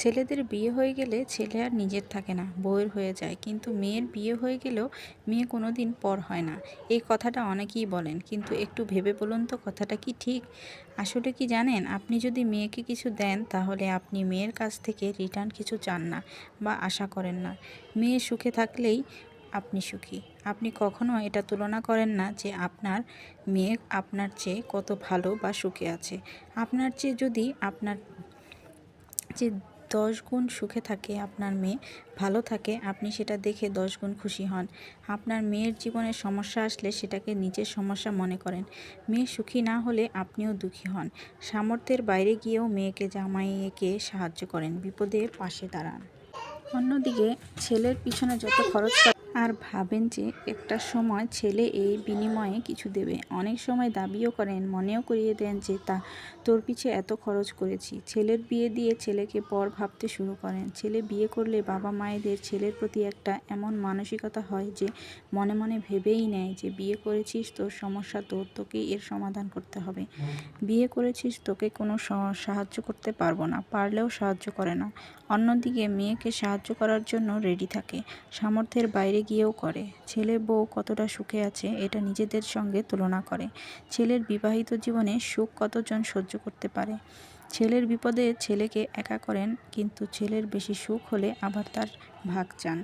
ছেলেদের বিয়ে হয়ে গেলে ছেলে আর নিজের থাকে না, বউয়ের হয়ে যায়। কিন্তু মেয়ের বিয়ে হয়ে গেলেও মেয়ে কোনো দিন পর হয় না। এই কথাটা অনেকেই বলেন, কিন্তু একটু ভেবে বলুন তো কথাটা কি ঠিক? আসলে কি জানেন, আপনি যদি মেয়েকে কিছু দেন তাহলে আপনি মেয়ের কাছ থেকে রিটার্ন কিছু চান না বা আশা করেন না। মেয়ে সুখে থাকলেই আপনি সুখী। আপনি কখনো এটা তুলনা করেন না যে আপনার মেয়ে আপনার চেয়ে কত ভালো বা সুখে আছে। আপনার চেয়ে যদি আপনার যে 10 গুণ সুখে থাকে আপনার মেয়ে, ভালো থাকে, আপনি সেটা দেখে 10 গুণ খুশি হন। আপনার মেয়ের জীবনে সমস্যা আসলে সেটাকে নিজের সমস্যা মনে করেন। মেয়ে সুখী না হলে আপনিও দুঃখী হন। সামর্থ্যের বাইরে গিয়েও মেয়েকে জামাইকে সাহায্য করেন, বিপদে পাশে দাঁড়ান। অন্যদিকে ছেলের পিছনে যত খরচ করেন আর ভাবেন যে একটা সময় ছেলে এই বিনিময়ে কিছু দেবে। অনেক সময় দাবিও করেন, মনেও করিয়ে দেন যে তোর পিছে এত খরচ করেছি। ছেলের বিয়ে দিয়ে ছেলেকে পর ভাবতে শুরু করেন। ছেলে বিয়ে করলে বাবা মায়েদের ছেলের প্রতি একটা এমন মানসিকতা হয় যে মনে মনে ভেবেই নেয় যে বিয়ে করেছিস, তোর সমস্যা তোকেই এর সমাধান করতে হবে। বিয়ে করেছিস, তোকে কোনো সাহায্য করতে পারবো না, পারলেও সাহায্য করে না। অন্যদিকে মেয়েকে সাহায্য করার জন্য রেডি থাকে, সামর্থ্যের বাইরে গিয়েও করে। ছেলে বউ কতটা সুখে আছে এটা নিজেদের সঙ্গে তুলনা করে। ছেলের বিবাহিত জীবনে সুখ কতজন সহ্য করতে পারে। ছেলের বিপদে ছেলেকে একা করেন, কিন্তু ছেলের বেশি সুখ হলে আবার তার ভাগ চান।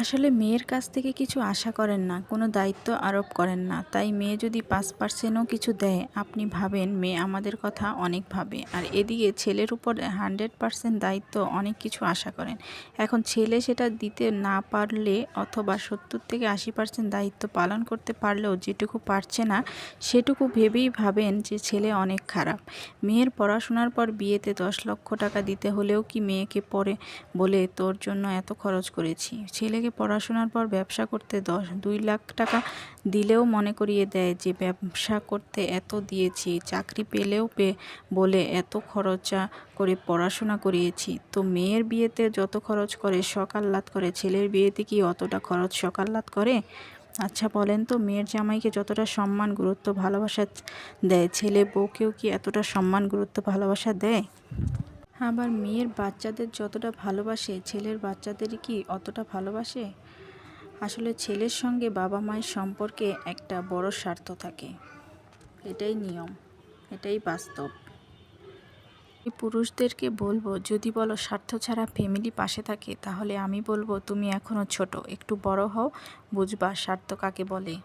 আসলে মেয়ের কাছ থেকে কিছু আশা করেন না, কোনো দায়িত্ব আরোপ করেন না। তাই মেয়ে যদি 5%ও কিছু দেয়, আপনি ভাবেন মেয়ে আমাদের কথা অনেক ভাবে। আর এদিকে ছেলের উপর 100% দায়িত্ব, অনেক কিছু আশা করেন। এখন ছেলে সেটা দিতে না পারলে অথবা 70 থেকে 80% দায়িত্ব পালন করতে পারলেও যেটুকু পারছে না সেটুকু ভেবেই ভাবেন যে ছেলে অনেক খারাপ। মেয়ের পড়াশোনার পর বিয়েতে 10 লক্ষ টাকা দিতে হলেও কি মেয়েকে পরে বলে তোর জন্য এত খরচ করেছি। ছেলেকে পড়াশোনার পর ব্যবসা করতে 2 লাখ টাকা দিলেও মনে করিয়ে দেয় যে ব্যবসা করতে এত দিয়েছি। চাকরি পেলেও বলে এত খরচা করে পড়াশোনা করিয়েছি। তো মেয়ের বিয়েতে যত খরচ করে শখ আহ্লাদ করে, ছেলের বিয়েতে কি অতটা খরচ শখ আহ্লাদ করে? আচ্ছা বলেন তো, মেয়ের জামাইকে যতটা সম্মান গুরুত্ব ভালোবাসা দেয়, ছেলে বউকেও কি এতটা সম্মান গুরুত্ব ভালোবাসা দেয়? আবার মেয়ের বাচ্চাদের যতটা ভালোবাসে ছেলের বাচ্চাদেরই কি অতটা ভালোবাসে? আসলে ছেলের সঙ্গে বাবা মায়ের সম্পর্কে একটা বড় স্বার্থ থাকে, এটাই নিয়ম, এটাই বাস্তব। পুরুষদেরকে বলবো, যদি বলো স্বার্থ ছাড়া ফ্যামিলি পাশে থাকে, তাহলে আমি বলবো তুমি এখনো ছোট, একটু বড় হও, বুঝবা স্বার্থ কাকে বলে।